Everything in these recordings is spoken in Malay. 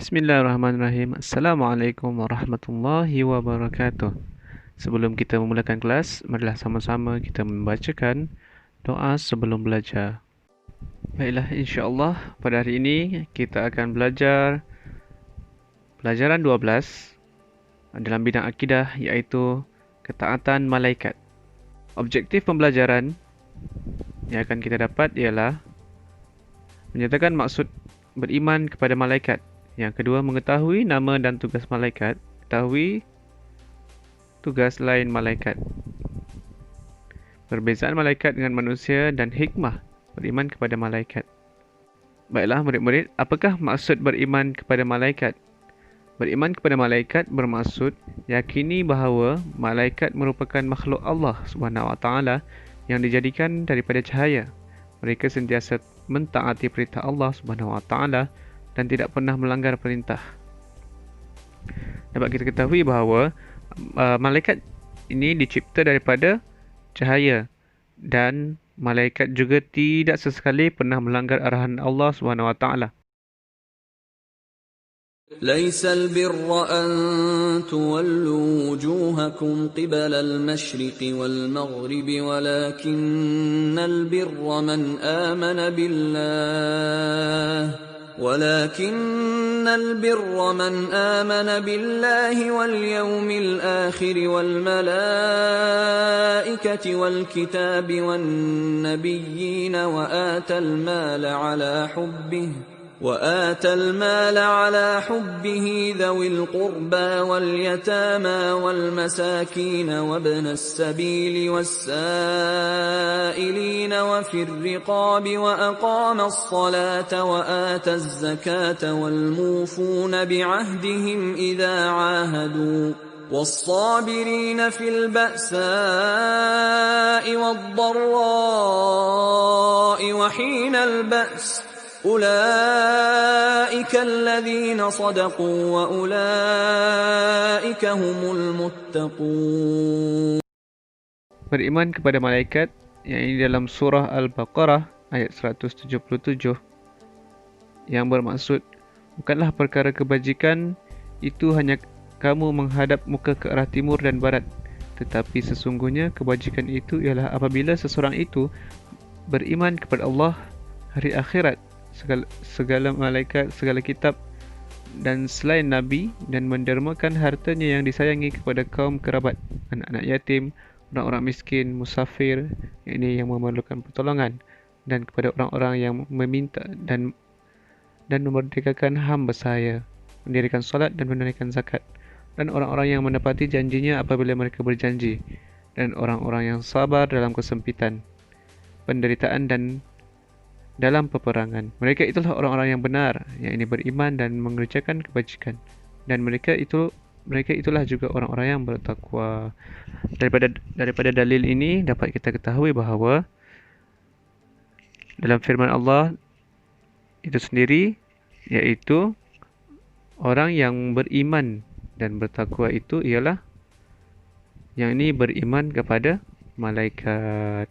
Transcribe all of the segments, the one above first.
Bismillahirrahmanirrahim. Assalamualaikum warahmatullahi wabarakatuh. Sebelum kita memulakan kelas, marilah sama-sama kita membacakan doa sebelum belajar. Baiklah, insya-Allah pada hari ini kita akan belajar pelajaran 12 dalam bidang akidah, iaitu ketaatan malaikat. Objektif pembelajaran yang akan kita dapat ialah menyatakan maksud beriman kepada malaikat. Yang kedua, mengetahui nama dan tugas malaikat. Ketahui tugas lain malaikat. Perbezaan malaikat dengan manusia dan hikmah beriman kepada malaikat. Baiklah murid-murid, apakah maksud beriman kepada malaikat? Beriman kepada malaikat bermaksud yakini bahawa malaikat merupakan makhluk Allah SWT yang dijadikan daripada cahaya. Mereka sentiasa mentaati perintah Allah SWT dan tidak pernah melanggar perintah. Dapat kita ketahui bahawa malaikat ini dicipta daripada cahaya dan malaikat juga tidak sesekali pernah melanggar arahan Allah SWT. ليس البر أن تولوا وجوهكم قبل المشرق والمغرب ولكن البر من آمن بالله واليوم الآخر والملائكة والكتاب والنبيين وآتى المال على حبه ذوي القربى واليتامى والمساكين وابن السبيل والسائلين وفي الرقاب وأقام الصلاة وآتى الزكاة والموفون بعهدهم إذا عاهدوا والصابرين في البأساء والضراء وحين البأس أولئك الذين صدقوا وأولئك هم المتقون. Beriman kepada malaikat yang ini dalam surah Al-Baqarah ayat 177 yang bermaksud bukanlah perkara kebajikan itu hanya kamu menghadap muka ke arah timur dan barat, tetapi sesungguhnya kebajikan itu ialah apabila seseorang itu beriman kepada Allah, hari akhirat, segala malaikat, segala kitab dan selain Nabi, dan mendermakan hartanya yang disayangi kepada kaum kerabat, anak-anak yatim, orang-orang miskin, musafir, ini yang memerlukan pertolongan, dan kepada orang-orang yang meminta dan memerdekakan hamba sahaya, mendirikan solat dan menunaikan zakat, dan orang-orang yang menepati janjinya apabila mereka berjanji, dan orang-orang yang sabar dalam kesempitan, penderitaan dan dalam peperangan. Mereka itulah orang-orang yang benar, yang ini beriman dan mengerjakan kebajikan, dan mereka itulah juga orang-orang yang bertakwa. Daripada dalil ini dapat kita ketahui bahawa dalam firman Allah itu sendiri, iaitu orang yang beriman dan bertakwa itu ialah yang ini beriman kepada malaikat.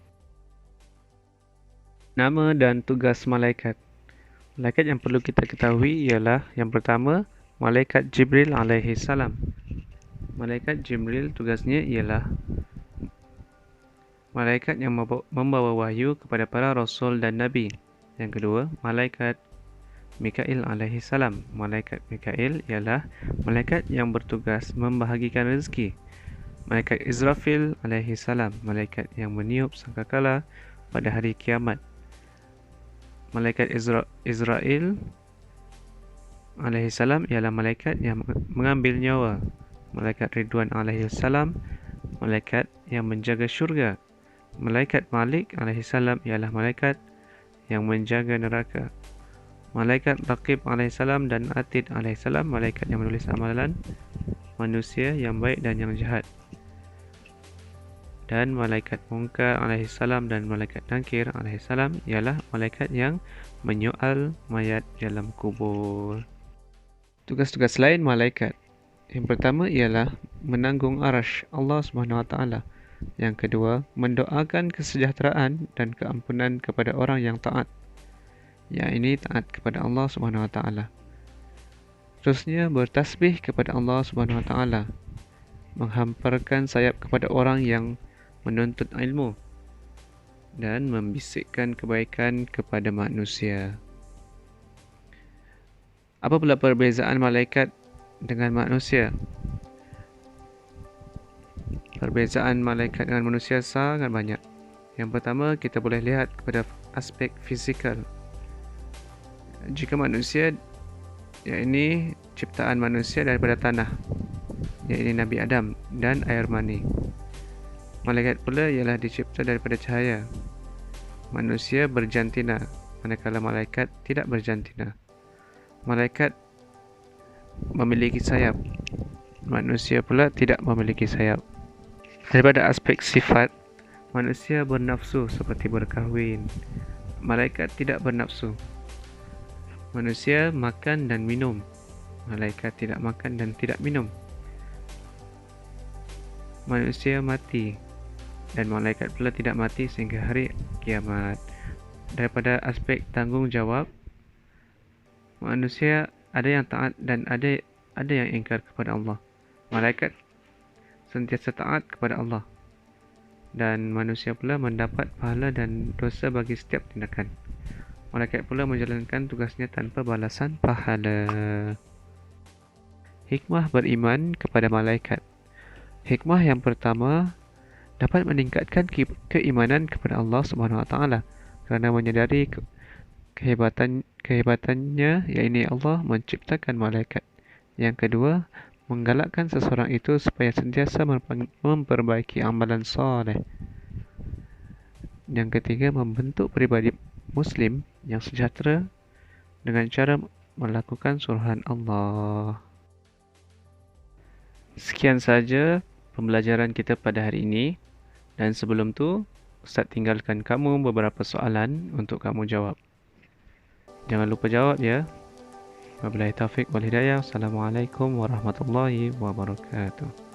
Nama dan tugas malaikat. Malaikat yang perlu kita ketahui ialah yang pertama, malaikat Jibril alaihi salam. Malaikat Jibril tugasnya ialah malaikat yang membawa wahyu kepada para rasul dan nabi. Yang kedua, malaikat Mikail alaihi salam. Malaikat Mikail ialah malaikat yang bertugas membahagikan rezeki. Malaikat Israfil alaihi salam, malaikat yang meniup sangkakala pada hari kiamat. Malaikat Israel alaihi salam ialah malaikat yang mengambil nyawa. Malaikat Ridwan alaihi salam, malaikat yang menjaga syurga. Malaikat Malik alaihi salam ialah malaikat yang menjaga neraka. Malaikat Raqib alaihi salam dan Atid alaihi salam, malaikat yang menulis amalan manusia yang baik dan yang jahat. Dan malaikat Munkar alaihi salam dan malaikat Nakir alaihi salam ialah malaikat yang menyoal mayat dalam kubur. Tugas-tugas lain malaikat. Yang pertama ialah menanggung arash Allah SWT. Yang kedua, mendoakan kesejahteraan dan keampunan kepada orang yang taat. Yang ini taat kepada Allah SWT. Seterusnya, bertasbih kepada Allah Subhanahu Wa Taala, menghamparkan sayap kepada orang yang menuntut ilmu dan membisikkan kebaikan kepada manusia. Apa pula perbezaan malaikat dengan manusia? Perbezaan malaikat dengan manusia sangat banyak. Yang pertama, kita boleh lihat kepada aspek fizikal. Jika manusia, yakni ciptaan manusia daripada tanah, yakni Nabi Adam dan air mani. Malaikat pula ialah dicipta daripada cahaya. Manusia berjantina, manakala malaikat tidak berjantina. Malaikat memiliki sayap, manusia pula tidak memiliki sayap. Daripada aspek sifat, manusia bernafsu seperti berkahwin. Malaikat tidak bernafsu. Manusia makan dan minum. Malaikat tidak makan dan tidak minum. Manusia mati dan malaikat pula tidak mati sehingga hari kiamat. Daripada aspek tanggungjawab, manusia ada yang taat dan ada yang ingkar kepada Allah. Malaikat sentiasa taat kepada Allah, dan manusia pula mendapat pahala dan dosa bagi setiap tindakan. Malaikat pula menjalankan tugasnya tanpa balasan pahala. Hikmah beriman kepada malaikat. Hikmah yang pertama, dapat meningkatkan keimanan kepada Allah Subhanahu Wa Taala kerana menyadari kehebatannya, yakni Allah menciptakan malaikat. Yang kedua, menggalakkan seseorang itu supaya sentiasa memperbaiki amalan soleh. Yang ketiga, membentuk pribadi Muslim yang sejahtera dengan cara melakukan suruhan Allah. Sekian saja pembelajaran kita pada hari ini, dan sebelum tu Ustaz tinggalkan kamu beberapa soalan untuk kamu jawab. Jangan lupa jawab ya. Wabillahi taufiq wal hidayah. Assalamualaikum warahmatullahi wabarakatuh.